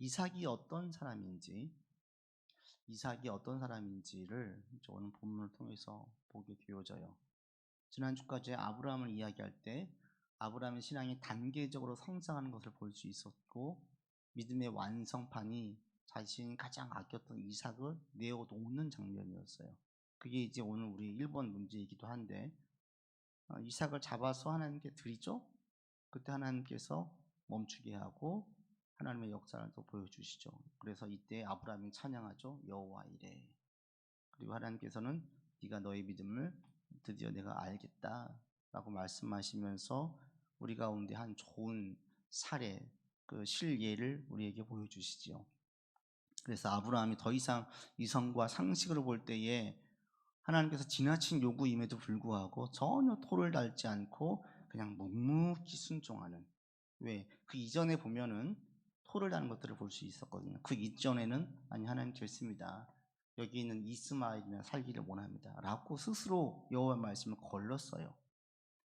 이삭이 어떤 사람인지, 이삭이 어떤 사람인지를 오늘 본문을 통해서 보게 되어져요. 지난주까지 아브라함을 이야기할 때 아브라함의 신앙이 단계적으로 성장하는 것을 볼 수 있었고, 믿음의 완성판이 자신이 가장 아꼈던 이삭을 내어놓는 장면이었어요. 그게 이제 오늘 우리 1번 문제이기도 한데, 이삭을 잡아서 하나님께 드리죠. 그때 하나님께서 멈추게 하고 하나님의 역사를 또 보여주시죠. 그래서 이때 아브라함이 찬양하죠. 여호와 이레. 그리고 하나님께서는 네가 너의 믿음을 드디어 내가 알겠다 라고 말씀하시면서 우리 가운데 한 좋은 사례, 그 실예를 우리에게 보여주시죠. 그래서 아브라함이 더 이상 이성과 상식으로 볼 때에 하나님께서 지나친 요구임에도 불구하고 전혀 토를 달지 않고 그냥 묵묵히 순종하는, 왜? 그 이전에 보면은 토를 다는 것들을 볼 수 있었거든요. 그 이전에는 아니 하나님 됐습니다. 여기 있는 이스마엘이나 살기를 원합니다. 라고 스스로 여호와의 말씀을 걸렀어요.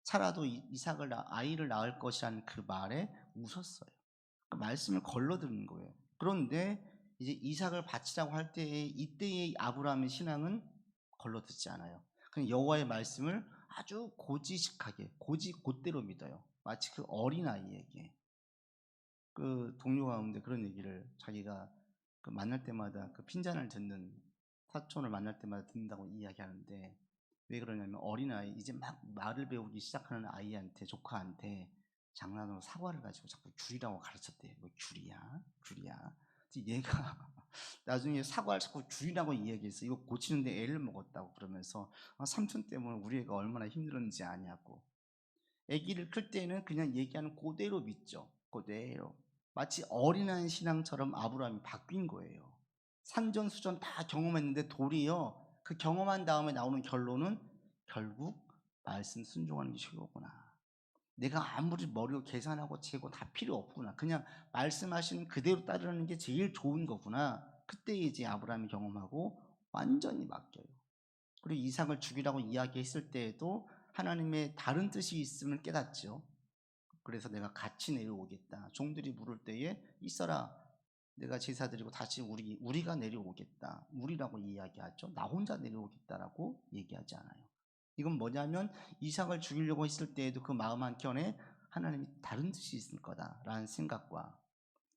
차라도 이삭을 아이를 낳을 것이라는 그 말에 웃었어요. 그 말씀을 걸러드는 거예요. 그런데 이제 이삭을 바치라고 할 때에 이때의 아브라함의 신앙은 걸러듣지 않아요. 그냥 여호와의 말씀을 아주 고지식하게 곧대로 믿어요. 마치 그 어린아이에게. 그 동료 가운데 그런 얘기를 자기가 그 만날 때마다 그 핀잔을 듣는, 사촌을 만날 때마다 듣는다고 이야기하는데, 왜 그러냐면 어린아이, 이제 막 말을 배우기 시작하는 아이한테, 조카한테 장난으로 사과를 가지고 자꾸 귤이라고 가르쳤대요. 뭐 귤이야? 귤이야? 얘가 나중에 사과를 자꾸 귤이라고 이야기했어. 이거 고치는데 애를 먹었다고. 그러면서 삼촌 때문에 우리 애가 얼마나 힘들었는지 아냐고. 아기를 클 때는 그냥 얘기하는 그대로 믿죠. 그대로. 마치 어린아이 신앙처럼 아브라함이 바뀐 거예요. 산전수전 다 경험했는데 도리어 그 경험한 다음에 나오는 결론은 결국 말씀 순종하는 게 최고구나. 내가 아무리 머리로 계산하고 재고 다 필요 없구나. 그냥 말씀하시는 그대로 따르는 게 제일 좋은 거구나. 그때 이제 아브라함이 경험하고 완전히 맡겨요. 그리고 이삭을 죽이라고 이야기했을 때에도 하나님의 다른 뜻이 있음을 깨닫죠. 그래서 내가 같이 내려오겠다. 종들이 물을 때에 있어라. 내가 제사 드리고 다시 우리가 내려오겠다. 우리라고 이야기하죠. 나 혼자 내려오겠다라고 얘기하지 않아요. 이건 뭐냐면 이삭을 죽이려고 했을 때에도 그 마음 한켠에 하나님이 다른 뜻이 있을 거다라는 생각과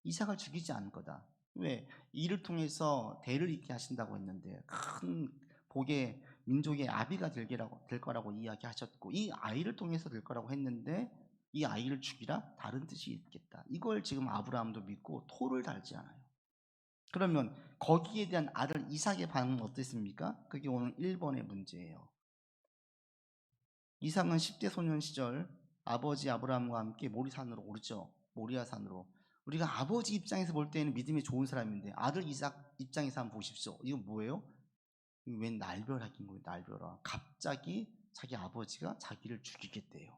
이삭을 죽이지 않을 거다. 왜? 이를 통해서 대를 잇게 하신다고 했는데 큰 복의 민족의 아비가 될 거라고 이야기하셨고, 이 아이를 통해서 될 거라고 했는데 이 아이를 죽이라? 다른 뜻이 있겠다. 이걸 지금 아브라함도 믿고 토를 달지 않아요. 그러면 거기에 대한 아들 이삭의 반응은 어땠습니까? 그게 오늘 1번의 문제예요. 이삭은 10대 소년 시절 아버지 아브라함과 함께 모리산으로 오르죠. 모리아산으로. 우리가 아버지 입장에서 볼 때는 믿음이 좋은 사람인데 아들 이삭 입장에서 한번 보십시오. 이건 뭐예요? 웬 날벼락인 거예요. 날벼락. 갑자기 자기 아버지가 자기를 죽이겠대요.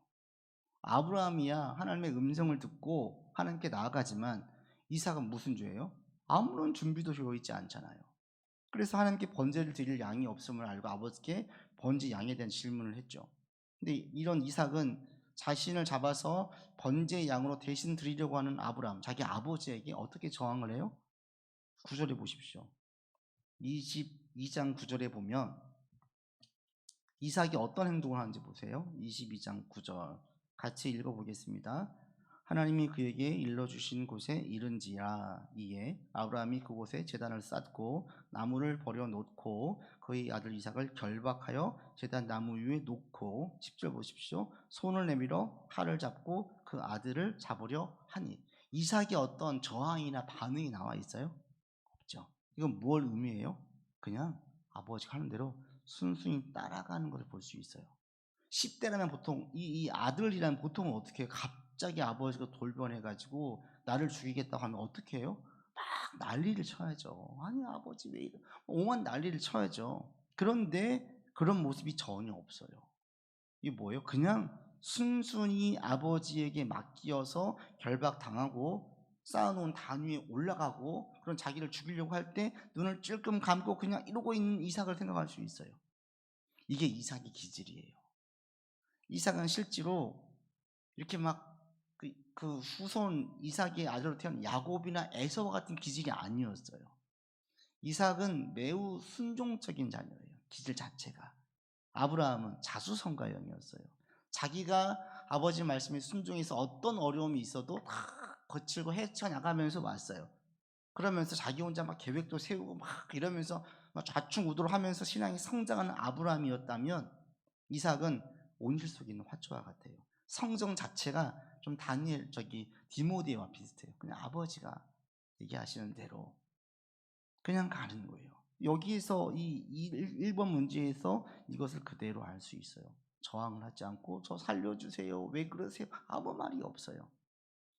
아브라함이야 하나님의 음성을 듣고 하나님께 나아가지만 이삭은 무슨 죄예요? 아무런 준비도 되어 있지 않잖아요. 그래서 하나님께 번제를 드릴 양이 없음을 알고 아버지께 번제 양에 대한 질문을 했죠. 근데 이런 이삭은 자신을 잡아서 번제 양으로 대신 드리려고 하는 아브라함, 자기 아버지에게 어떻게 저항을 해요? 9절에 보십시오. 22장 9절에 보면 이삭이 어떤 행동을 하는지 보세요. 22장 9절 같이 읽어보겠습니다. 하나님이 그에게 일러주신 곳에 이른지라. 이에 아브라함이 그곳에 제단을 쌓고 나무를 버려놓고 그의 아들 이삭을 결박하여 제단 나무 위에 놓고, 10절 보십시오. 손을 내밀어 칼을 잡고 그 아들을 잡으려 하니. 이삭이 어떤 저항이나 반응이 나와 있어요? 없죠. 이건 뭘 의미해요? 그냥 아버지가 하는 대로 순순히 따라가는 것을 볼 수 있어요. 10대라면 보통 이 아들이라면 보통 어떻게 해요? 갑자기 아버지가 돌변해가지고 나를 죽이겠다고 하면 어떻게 해요? 막 난리를 쳐야죠. 아니 아버지 왜 이래? 옹한 난리를 쳐야죠. 그런데 그런 모습이 전혀 없어요. 이게 뭐예요? 그냥 순순히 아버지에게 맡겨서 결박당하고 쌓아놓은 단 위에 올라가고, 그런 자기를 죽이려고 할 때 눈을 찔끔 감고 그냥 이러고 있는 이삭을 생각할 수 있어요. 이게 이삭의 기질이에요. 이삭은 실제로 이렇게 막 그 후손 이삭의 아들로 태어난 야곱이나 에서와 같은 기질이 아니었어요. 이삭은 매우 순종적인 자녀예요. 기질 자체가. 아브라함은 자수성가형이었어요. 자기가 아버지 말씀에 순종해서 어떤 어려움이 있어도 다 거칠고 헤쳐나가면서 왔어요. 그러면서 자기 혼자 막 계획도 세우고 막 이러면서 막 좌충우돌 하면서 신앙이 성장하는 아브라함이었다면, 이삭은 온실 속에 있는 화초와 같아요. 성정 자체가 좀 다니엘 디모데와 비슷해요. 그냥 아버지가 얘기하시는 대로 그냥 가는 거예요. 여기에서 이 1번 문제에서 이것을 그대로 알 수 있어요. 저항을 하지 않고 저 살려주세요, 왜 그러세요, 아무 말이 없어요.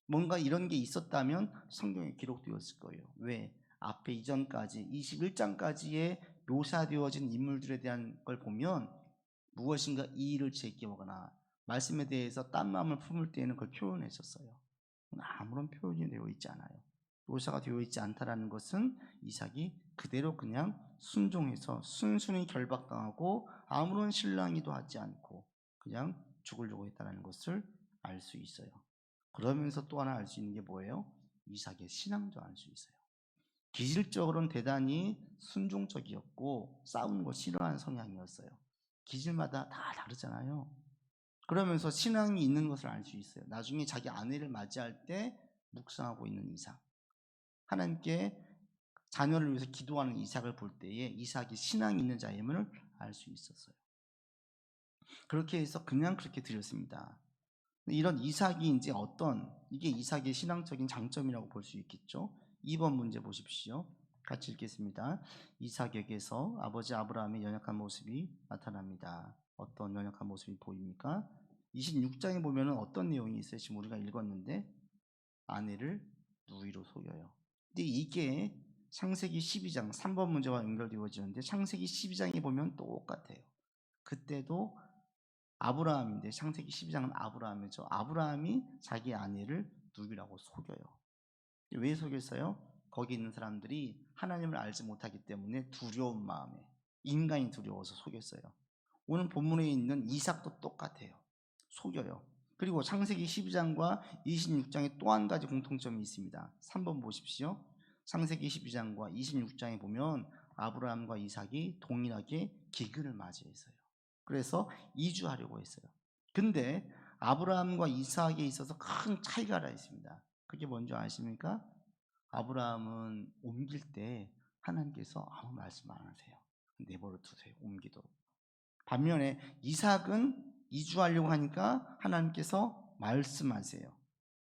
뭔가 이런 게 있었다면 성경에 기록되었을 거예요. 왜? 앞에 이전까지 21장까지의 묘사되어진 인물들에 대한 걸 보면 무엇인가 이의를 제기하거나 말씀에 대해서 딴 마음을 품을 때에는 그걸 표현했었어요. 아무런 표현이 되어 있지 않아요. 묘사가 되어 있지 않다라는 것은 이삭이 그대로 그냥 순종해서 순순히 결박당하고 아무런 실랑이도 하지 않고 그냥 죽으려고 했다는 것을 알 수 있어요. 그러면서 또 하나 알 수 있는 게 뭐예요? 이삭의 신앙도 알 수 있어요. 기질적으로는 대단히 순종적이었고 싸우는 거 싫어하는 성향이었어요. 기질마다 다 다르잖아요. 그러면서 신앙이 있는 것을 알 수 있어요. 나중에 자기 아내를 맞이할 때 묵상하고 있는 이삭, 하나님께 자녀를 위해서 기도하는 이삭을 볼 때에 이삭이 신앙이 있는 자임을 알 수 있었어요. 그렇게 해서 그냥 그렇게 드렸습니다. 이런 이삭이 이제 이게 이삭의 신앙적인 장점이라고 볼 수 있겠죠. 2번 문제 보십시오. 같이 읽겠습니다. 이삭에게서 아버지 아브라함의 연약한 모습이 나타납니다. 어떤 연약한 모습이 보입니까? 26장에 보면은 어떤 내용이 있어요? 지금 우리가 읽었는데 아내를 누이로 속여요. 근데 이게 창세기 12장 3번 문제와 연결되어지는데 창세기 12장에 보면 똑같아요. 그때도 아브라함인데 창세기 12장은 아브라함이죠. 아브라함이 자기 아내를 누이라고 속여요. 왜 속였어요? 거기 있는 사람들이 하나님을 알지 못하기 때문에 두려운 마음에, 인간이 두려워서 속였어요. 오늘 본문에 있는 이삭도 똑같아요. 속여요. 그리고 창세기 12장과 26장에 또 한 가지 공통점이 있습니다. 3번 보십시오. 창세기 12장과 26장에 보면 아브라함과 이삭이 동일하게 기근을 맞이했어요. 그래서 이주하려고 했어요. 근데 아브라함과 이삭에 있어서 큰 차이가 하나 있습니다. 그게 뭔지 아십니까? 아브라함은 옮길 때 하나님께서 아무 말씀 안 하세요. 내버려 두세요, 옮기도록. 반면에 이삭은 이주하려고 하니까 하나님께서 말씀하세요.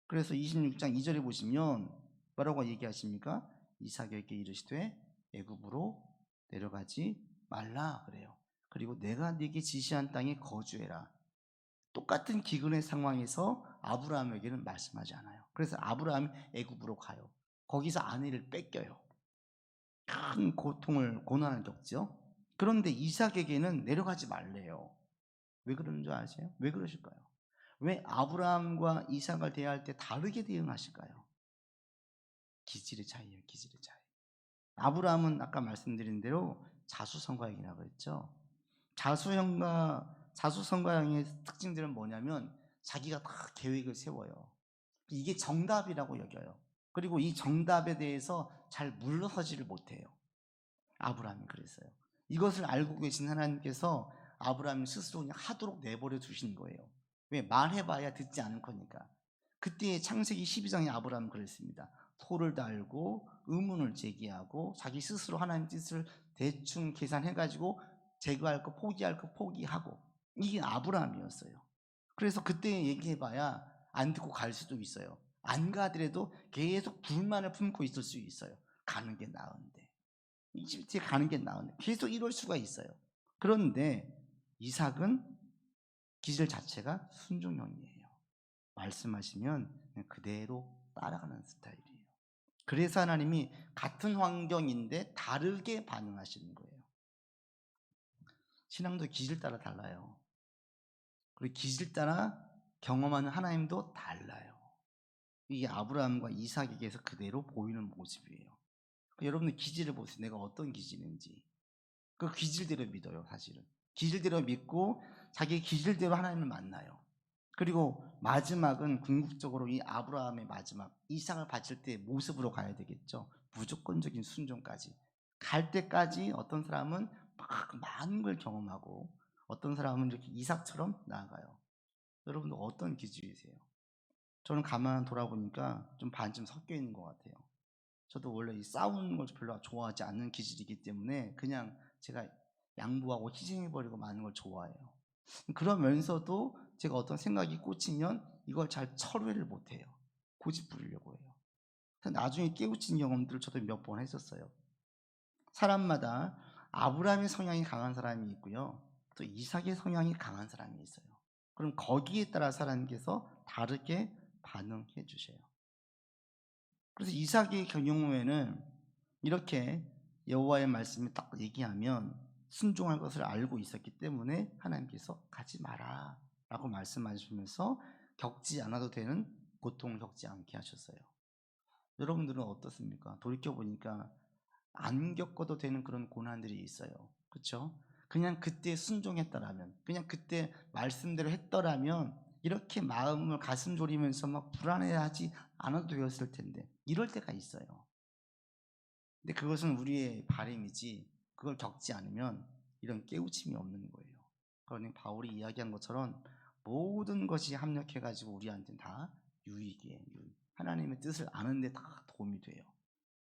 그래서 26장 2절에 보시면 뭐라고 얘기하십니까? 이삭에게 이르시되 애굽으로 내려가지 말라 그래요. 그리고 내가 네게 지시한 땅에 거주해라. 똑같은 기근의 상황에서 아브라함에게는 말씀하지 않아요. 그래서 아브라함이 애굽으로 가요. 거기서 아내를 뺏겨요. 큰 고난을 겪죠. 그런데 이삭에게는 내려가지 말래요. 왜 그러는 줄 아세요? 왜 그러실까요? 왜 아브라함과 이삭을 대할 때 다르게 대응하실까요? 기질의 차이예요. 기질의 차이. 아브라함은 아까 말씀드린 대로 자수성가형이라고 했죠. 자수성가형의 특징들은 뭐냐면 자기가 다 계획을 세워요. 이게 정답이라고 여겨요. 그리고 이 정답에 대해서 잘 물러서지를 못해요. 아브라함이 그랬어요. 이것을 알고 계신 하나님께서 아브라함 스스로 그냥 하도록 내버려 두신 거예요. 왜? 말해봐야 듣지 않을 거니까. 그때 창세기 12장에 아브라함은 그랬습니다. 토를 달고 의문을 제기하고 자기 스스로 하나님 뜻을 대충 계산해가지고 제거할 거 포기할 거 포기하고, 이게 아브라함이었어요. 그래서 그때 얘기해봐야 안 듣고 갈 수도 있어요. 안 가더라도 계속 불만을 품고 있을 수 있어요. 가는 게 나은데, 이집트에 가는 게 나은데, 계속 이럴 수가 있어요. 그런데 이삭은 기질 자체가 순종형이에요. 말씀하시면 그냥 그대로 따라가는 스타일이에요. 그래서 하나님이 같은 환경인데 다르게 반응하시는 거예요. 신앙도 기질 따라 달라요. 그리고 기질 따라 경험하는 하나님도 달라요. 이게 아브라함과 이삭에게서 그대로 보이는 모습이에요. 여러분들 기질을 보세요. 내가 어떤 기질인지. 그 기질대로 믿어요. 사실은 기질대로 믿고 자기 기질대로 하나님을 만나요. 그리고 마지막은 궁극적으로 이 아브라함의 마지막 이삭을 바칠 때 모습으로 가야 되겠죠. 무조건적인 순종까지 갈 때까지 어떤 사람은 막 많은 걸 경험하고 어떤 사람은 이렇게 이삭처럼 나아가요. 여러분들 어떤 기질이세요? 저는 가만 돌아보니까 좀 반쯤 섞여 있는 것 같아요. 저도 원래 이 싸우는 걸 별로 좋아하지 않는 기질이기 때문에 그냥 제가 양보하고 희생해버리고 마는 걸 좋아해요. 그러면서도 제가 어떤 생각이 꽂히면 이걸 잘 처리를 못해요. 고집부리려고 해요. 그래서 나중에 깨우친 경험들을 저도 몇 번 했었어요. 사람마다 아브라함의 성향이 강한 사람이 있고요, 또 이삭의 성향이 강한 사람이 있어요. 그럼 거기에 따라 하나님께서 다르게 반응해 주셔요. 그래서 이삭의 경우에는 이렇게 여호와의 말씀을 딱 얘기하면 순종할 것을 알고 있었기 때문에 하나님께서 가지 마라 라고 말씀하시면서 겪지 않아도 되는 고통을 겪지 않게 하셨어요. 여러분들은 어떻습니까? 돌이켜보니까 안 겪어도 되는 그런 고난들이 있어요. 그렇죠? 그냥 그때 순종했더라면, 그냥 그때 말씀대로 했더라면 이렇게 마음을 가슴 졸이면서 막 불안해하지 않아도 되었을 텐데 이럴 때가 있어요. 근데 그것은 우리의 바람이지 그걸 겪지 않으면 이런 깨우침이 없는 거예요. 그러니 바울이 이야기한 것처럼 모든 것이 합력해가지고 우리한테는 다 유익이에요. 하나님의 뜻을 아는데 다 도움이 돼요.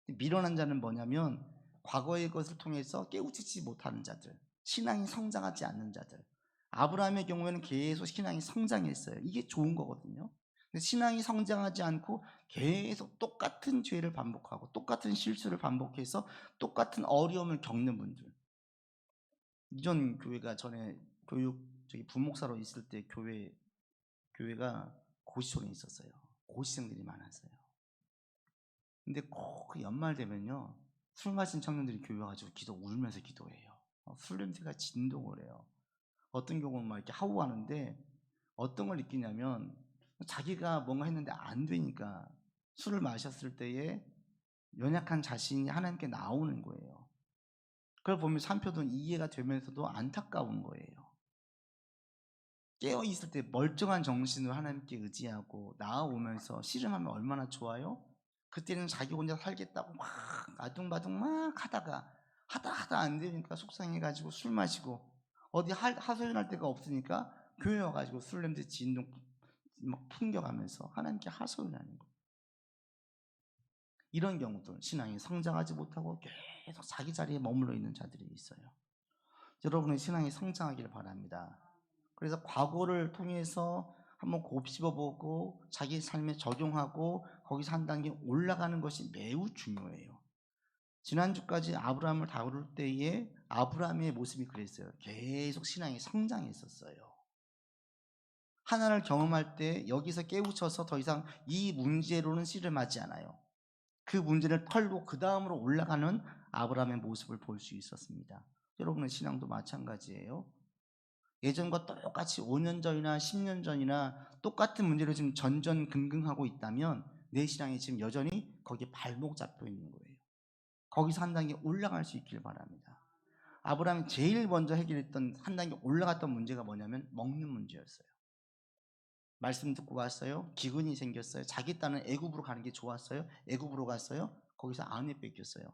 미련한 자는 뭐냐면 과거의 것을 통해서 깨우치지 못하는 자들, 신앙이 성장하지 않는 자들. 아브라함의 경우에는 계속 신앙이 성장했어요. 이게 좋은 거거든요. 근데 신앙이 성장하지 않고 계속 똑같은 죄를 반복하고 똑같은 실수를 반복해서 똑같은 어려움을 겪는 분들. 이전 교회가 전에 부목사로 있을 때 교회가 고시촌에 있었어요. 고시생들이 많았어요. 근데 꼭 그 연말 되면요, 술 마신 청년들이 교회 와가지고 울면서 기도해요. 술 냄새가 진동을 해요. 어떤 경우는 막 이렇게 하고하는데 어떤 걸 느끼냐면 자기가 뭔가 했는데 안 되니까 술을 마셨을 때에 연약한 자신이 하나님께 나오는 거예요. 그걸 보면서 한편으로는 이해가 되면서도 안타까운 거예요. 깨어있을 때 멀쩡한 정신으로 하나님께 의지하고 나아오면서 씨름하면 얼마나 좋아요? 그때는 자기 혼자 살겠다고 막 아둥바둥 막 하다 안 되니까 속상해가지고 술 마시고 어디 하소연할 데가 없으니까 교회 와가지고 술 냄새 진동 막 풍겨가면서 하나님께 하소연하는 거예요. 이런 경우들, 신앙이 성장하지 못하고 계속 자기 자리에 머물러 있는 자들이 있어요. 여러분의 신앙이 성장하기를 바랍니다. 그래서 과거를 통해서 한번 곱씹어보고 자기 삶에 적용하고 거기서 한 단계 올라가는 것이 매우 중요해요. 지난주까지 아브라함을 다룰 때에 아브라함의 모습이 그랬어요. 계속 신앙이 성장했었어요. 하나를 경험할 때 여기서 깨우쳐서 더 이상 이 문제로는 씨름하지 않아요. 그 문제를 털고 그 다음으로 올라가는 아브라함의 모습을 볼 수 있었습니다. 여러분의 신앙도 마찬가지예요. 예전과 똑같이 5년 전이나 10년 전이나 똑같은 문제로 지금 전전긍긍하고 있다면 내 신앙이 지금 여전히 거기에 발목 잡혀 있는 거예요. 거기서 한 단계 올라갈 수 있길 바랍니다. 아브라함이 제일 먼저 해결했던 한 단계 올라갔던 문제가 뭐냐면 먹는 문제였어요. 말씀 듣고 왔어요. 기근이 생겼어요. 자기 딴은 애굽으로 가는 게 좋았어요. 애굽으로 갔어요. 거기서 아내 뺏겼어요.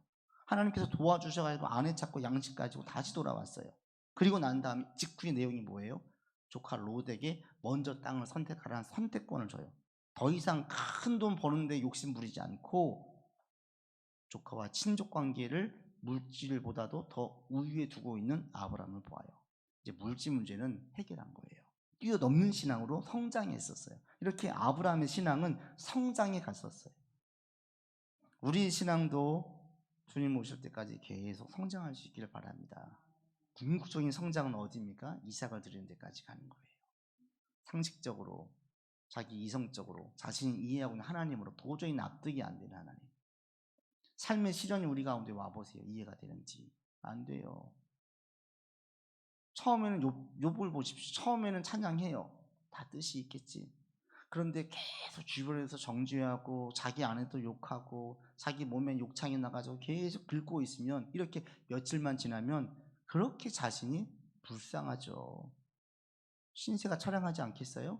하나님께서 도와주셔가지고 아내 찾고 양식 가지고 다시 돌아왔어요. 그리고 난 다음에 직후의 내용이 뭐예요? 조카 롯에게 먼저 땅을 선택하라는 선택권을 줘요. 더 이상 큰 돈 버는데 욕심 부리지 않고 조카와 친족 관계를 물질보다도 더 우위에 두고 있는 아브라함을 보아요. 이제 물질 문제는 해결한 거예요. 뛰어넘는 신앙으로 성장했었어요. 이렇게 아브라함의 신앙은 성장해 갔었어요. 우리 신앙도 주님 오실 때까지 계속 성장할 수 있기를 바랍니다. 궁극적인 성장은 어디입니까? 이삭을 드리는 데까지 가는 거예요. 상식적으로, 자기 이성적으로, 자신이 이해하고 있는 하나님으로 도저히 납득이 안 되는 하나님. 삶의 시련이 우리 가운데 와보세요. 이해가 되는지. 안 돼요. 처음에는 욥을 보십시오. 처음에는 찬양해요. 다 뜻이 있겠지. 그런데 계속 주변에서 정죄하고 자기 아내도 욕하고 자기 몸에 욕창이 나가지고 계속 긁고 있으면 이렇게 며칠만 지나면 그렇게 자신이 불쌍하죠. 신세가 촬영하지 않겠어요?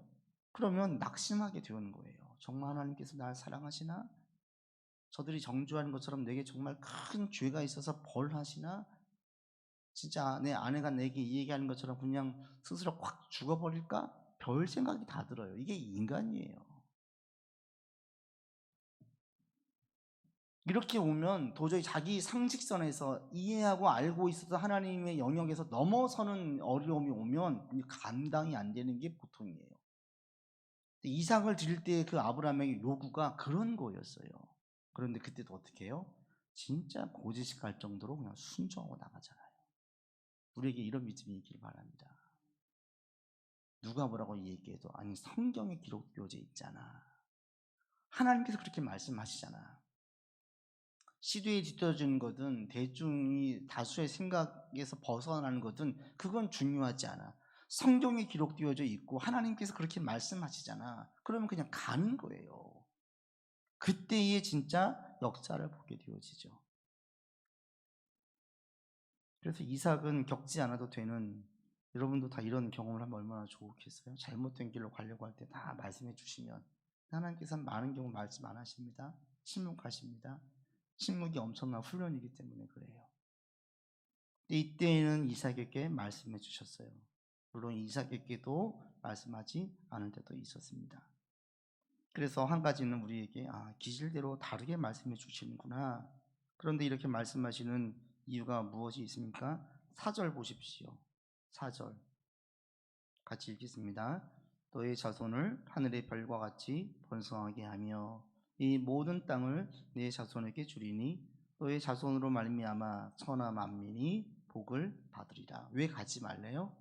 그러면 낙심하게 되는 거예요. 정말 하나님께서 날 사랑하시나? 저들이 정죄하는 것처럼 내게 정말 큰 죄가 있어서 벌하시나? 진짜 내 아내가 내게 이 얘기하는 것처럼 그냥 스스로 확 죽어버릴까? 별 생각이 다 들어요. 이게 인간이에요. 이렇게 오면 도저히 자기 상식선에서 이해하고 알고 있어서 하나님의 영역에서 넘어서는 어려움이 오면 감당이 안 되는 게 보통이에요. 이삭을 드릴 때 그 아브라함의 요구가 그런 거였어요. 그런데 그때도 어떻게 해요? 진짜 고지식 갈 정도로 그냥 순종하고 나가잖아요. 우리에게 이런 믿음이 있길 바랍니다. 누가 뭐라고 얘기해도 아니 성경에 기록되어져 있잖아. 하나님께서 그렇게 말씀하시잖아. 시대에 뒤떨어지는 거든 대중이 다수의 생각에서 벗어나는 거든 그건 중요하지 않아. 성경에 기록되어져 있고 하나님께서 그렇게 말씀하시잖아. 그러면 그냥 가는 거예요. 그때에 진짜 역사를 보게 되어지죠. 그래서 이삭은 겪지 않아도 되는, 여러분도 다 이런 경험을 하면 얼마나 좋겠어요? 잘못된 길로 가려고 할 때 다 말씀해 주시면 하나님께서는 많은 경우 말씀 안 하십니다. 침묵하십니다. 침묵이 엄청난 훈련이기 때문에 그래요. 이때에는 이삭에게 말씀해 주셨어요. 물론 이삭에게도 말씀하지 않을 때도 있었습니다. 그래서 한 가지는 우리에게 기질대로 다르게 말씀해 주시는구나. 그런데 이렇게 말씀하시는 이유가 무엇이 있습니까? 4절 보십시오. 4절 같이 읽겠습니다. 너의 자손을 하늘의 별과 같이 번성하게 하며 이 모든 땅을 내 자손에게 주리니 너의 자손으로 말미암아 천하 만민이 복을 받으리라. 왜 가지 말래요?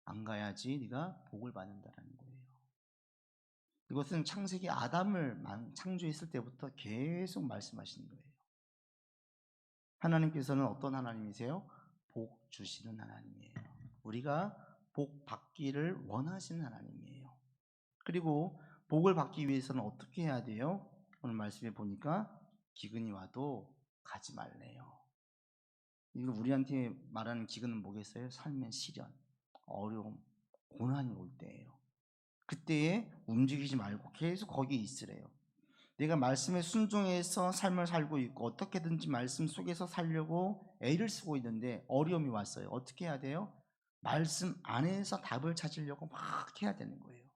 안 가야지 네가 복을 받는다라는 거예요. 이것은 창세기 아담을 창조했을 때부터 계속 말씀하시는 거예요. 하나님께서는 어떤 하나님이세요? 복 주시는 하나님이에요. 우리가 복 받기를 원하시는 하나님이에요. 그리고 복을 받기 위해서는 어떻게 해야 돼요? 오늘 말씀에 보니까 기근이 와도 가지 말래요. 이거 우리한테 말하는 기근은 뭐겠어요? 삶의 시련, 어려움, 고난이 올 때예요. 그때에 움직이지 말고 계속 거기에 있으래요. 내가 말씀에 순종해서 삶을 살고 있고 어떻게든지 말씀 속에서 살려고 애를 쓰고 있는데 어려움이 왔어요. 어떻게 해야 돼요? 말씀 안에서 답을 찾으려고 막 해야 되는 거예요.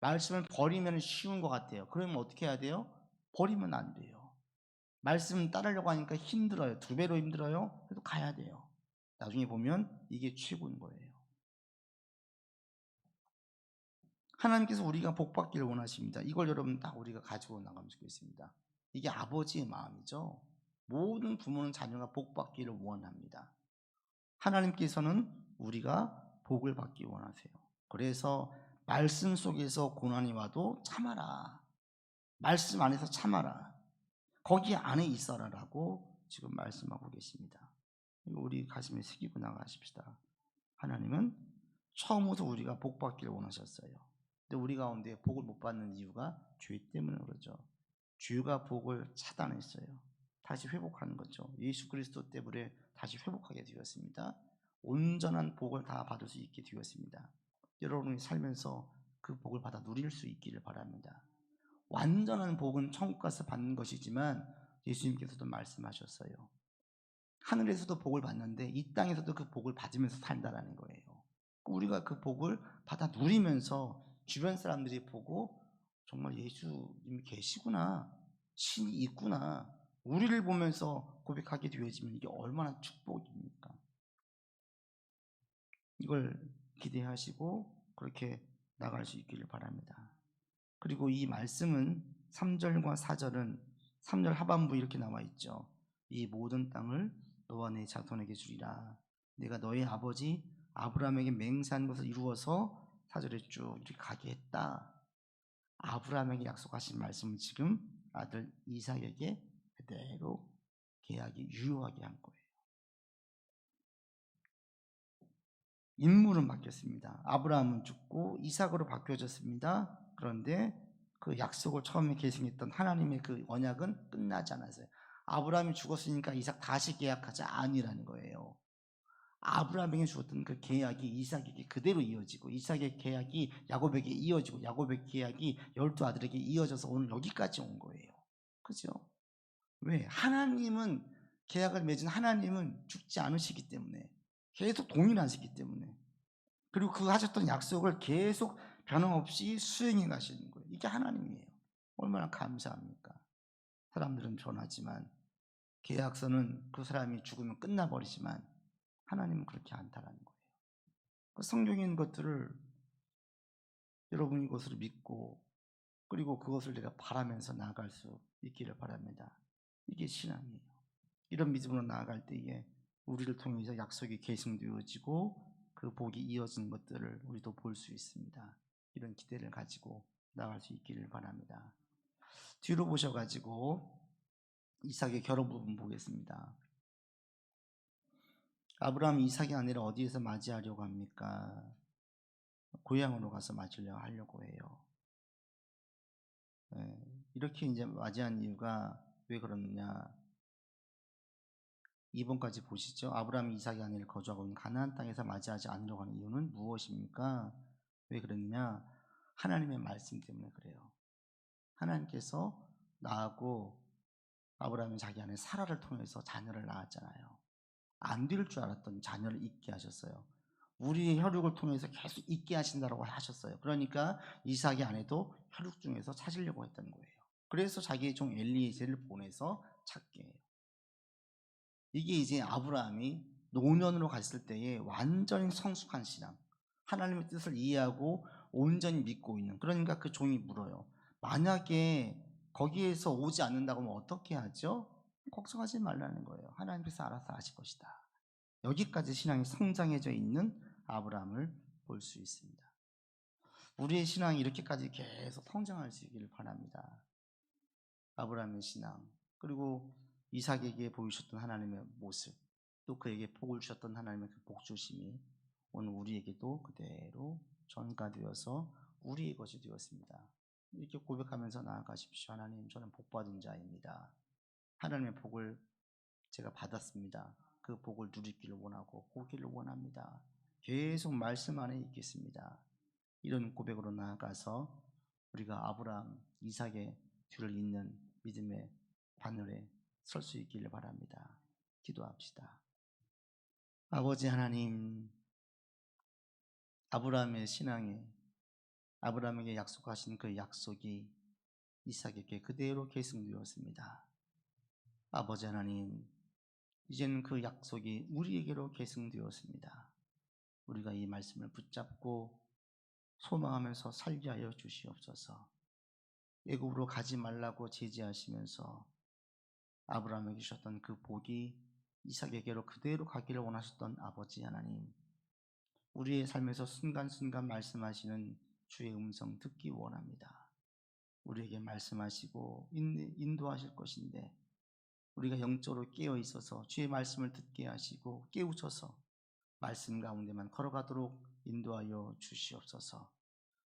말씀을 버리면 쉬운 것 같아요. 그러면 어떻게 해야 돼요? 버리면 안 돼요. 말씀 따르려고 하니까 힘들어요. 2배로 힘들어요. 그래도 가야 돼요. 나중에 보면 이게 최고인 거예요. 하나님께서 우리가 복 받기를 원하십니다. 이걸 여러분 다 우리가 가지고 나가면 좋겠습니다. 이게 아버지의 마음이죠. 모든 부모는 자녀가 복 받기를 원합니다. 하나님께서는 우리가 복을 받기 원하세요. 그래서 말씀 속에서 고난이 와도 참아라. 말씀 안에서 참아라. 거기 안에 있어라라고 지금 말씀하고 계십니다. 이거 우리 가슴에 새기고 나가십시다. 하나님은 처음부터 우리가 복 받기를 원하셨어요. 근데 우리 가운데 복을 못 받는 이유가 죄 때문에 그러죠. 죄가 복을 차단했어요. 다시 회복하는 거죠. 예수 그리스도 때문에 다시 회복하게 되었습니다. 온전한 복을 다 받을 수 있게 되었습니다. 여러분이 살면서 그 복을 받아 누릴 수 있기를 바랍니다. 완전한 복은 천국 가서 받는 것이지만 예수님께서도 말씀하셨어요. 하늘에서도 복을 받는데 이 땅에서도 그 복을 받으면서 산다라는 거예요. 우리가 그 복을 받아 누리면서 주변 사람들이 보고 정말 예수님이 계시구나, 신이 있구나, 우리를 보면서 고백하게 되어지면 이게 얼마나 축복입니까? 이걸 기대하시고 그렇게 나갈 수 있기를 바랍니다. 그리고 이 말씀은 3절과 4절은 3절 하반부 이렇게 나와 있죠. 이 모든 땅을 너와 내 자손에게 주리라. 내가 너의 아버지 아브라함에게 맹세한 것을 이루어서 4절에 쭉 이렇게 가게 했다. 아브라함에게 약속하신 말씀을 지금 아들 이삭에게 그대로 계약이 유효하게 한 거예요. 인물은 바뀌었습니다. 아브라함은 죽고 이삭으로 바뀌어졌습니다. 그런데 그 약속을 처음에 계승했던 하나님의 그 언약은 끝나지 않았어요. 아브라함이 죽었으니까 이삭 다시 계약하자 아니라는 거예요. 아브라함에게 주었던 그 계약이 이삭에게 그대로 이어지고, 이삭의 계약이 야곱에게 이어지고, 야곱의 계약이 12아들에게 이어져서 오늘 여기까지 온 거예요. 그죠? 왜? 하나님은, 계약을 맺은 하나님은 죽지 않으시기 때문에, 계속 동일하시기 때문에, 그리고 그 하셨던 약속을 계속 변함없이 수행해 가시는 거예요. 이게 하나님이에요. 얼마나 감사합니까? 사람들은 변하지만, 계약서는 그 사람이 죽으면 끝나버리지만 하나님은 그렇게 않다라는 거예요. 그 성경에 있는 것들을 여러분이 그것을 믿고, 그리고 그것을 내가 바라면서 나아갈 수 있기를 바랍니다. 이게 신앙이에요. 이런 믿음으로 나아갈 때에 우리를 통해서 약속이 계승되어지고 그 복이 이어진 것들을 우리도 볼 수 있습니다. 이런 기대를 가지고 나아갈 수 있기를 바랍니다. 뒤로 보셔가지고 이삭의 결혼 부분 보겠습니다. 아브라함이 이삭이 아니라 어디에서 맞이하려고 합니까? 고향으로 가서 맞으려고 하려고 해요. 이렇게 이제 맞이한 이유가 왜 그러느냐? 2번까지 보시죠. 아브라함이 이삭이 아니라 거주하고 있는 가나안 땅에서 맞이하지 않으려고 하는 이유는 무엇입니까? 왜 그랬느냐? 하나님의 말씀 때문에 그래요. 하나님께서 나하고 아브라함이 자기 아내 사라를 통해서 자녀를 낳았잖아요. 안 될 줄 알았던 자녀를 있게 하셨어요. 우리의 혈육을 통해서 계속 있게 하신다고 하셨어요. 그러니까 이삭이 아내도 혈육 중에서 찾으려고 했던 거예요. 그래서 자기의 종 엘리에셀을 보내서 찾게 해요. 이게 이제 아브라함이 노년으로 갔을 때에 완전히 성숙한 신앙, 하나님의 뜻을 이해하고 온전히 믿고 있는, 그러니까 그 종이 물어요. 만약에 거기에서 오지 않는다고 하면 어떻게 하죠? 걱정하지 말라는 거예요. 하나님께서 알아서 하실 것이다. 여기까지 신앙이 성장해져 있는 아브라함을 볼 수 있습니다. 우리의 신앙이 이렇게까지 계속 성장할 수 있기를 바랍니다. 아브라함의 신앙, 그리고 이삭에게 보이셨던 하나님의 모습, 또 그에게 복을 주셨던 하나님의 그 복주심이 오늘 우리에게도 그대로 전가되어서 우리의 것이 되었습니다. 이렇게 고백하면서 나아가십시오. 하나님, 저는 복받은 자입니다. 하나님의 복을 제가 받았습니다. 그 복을 누리기를 원하고 보기를 원합니다. 계속 말씀 안에 있겠습니다. 이런 고백으로 나아가서 우리가 아브라함, 이삭의 뒤를 잇는 믿음의 바늘에 설 수 있기를 바랍니다. 기도합시다. 아버지 하나님, 아브라함의 신앙에, 아브라함에게 약속하신 그 약속이 이삭에게 그대로 계승되었습니다. 아버지 하나님, 이제는 그 약속이 우리에게로 계승되었습니다. 우리가 이 말씀을 붙잡고 소망하면서 살게 하여 주시옵소서. 애굽으로 가지 말라고 제지하시면서 아브라함에게 주셨던 그 복이 이삭에게로 그대로 가기를 원하셨던 아버지 하나님, 우리의 삶에서 순간순간 말씀하시는 주의 음성 듣기 원합니다. 우리에게 말씀하시고 인도하실 것인데 우리가 영적으로 깨어 있어서 주의 말씀을 듣게 하시고 깨우쳐서 말씀 가운데만 걸어가도록 인도하여 주시옵소서.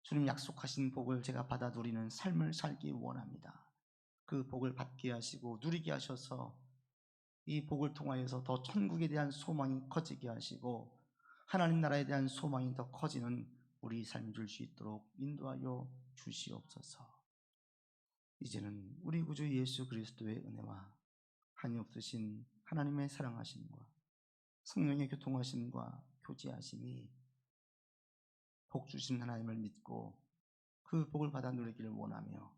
주님 약속하신 복을 제가 받아 누리는 삶을 살기 원합니다. 그 복을 받게 하시고 누리게 하셔서 이 복을 통하여서 더 천국에 대한 소망이 커지게 하시고 하나님 나라에 대한 소망이 더 커지는 우리 삶이 될 수 있도록 인도하여 주시옵소서. 이제는 우리 구주 예수 그리스도의 은혜와 한없으신 하나님의 사랑하심과 성령의 교통하심과 교제하심이 복 주신 하나님을 믿고 그 복을 받아 누리기를 원하며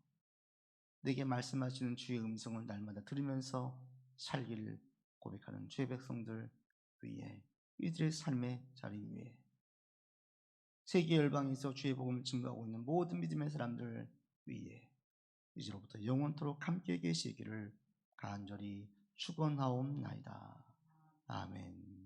내게 말씀하시는 주의 음성을 날마다 들으면서 살기를 고백하는 주의 백성들 위에, 이들의 삶의 자리 위에, 세계 열방에서 주의 복음을 증거하고 있는 모든 믿음의 사람들 위에 이제로부터 영원토록 함께 계시기를 간절히 축원하옵나이다. 아멘.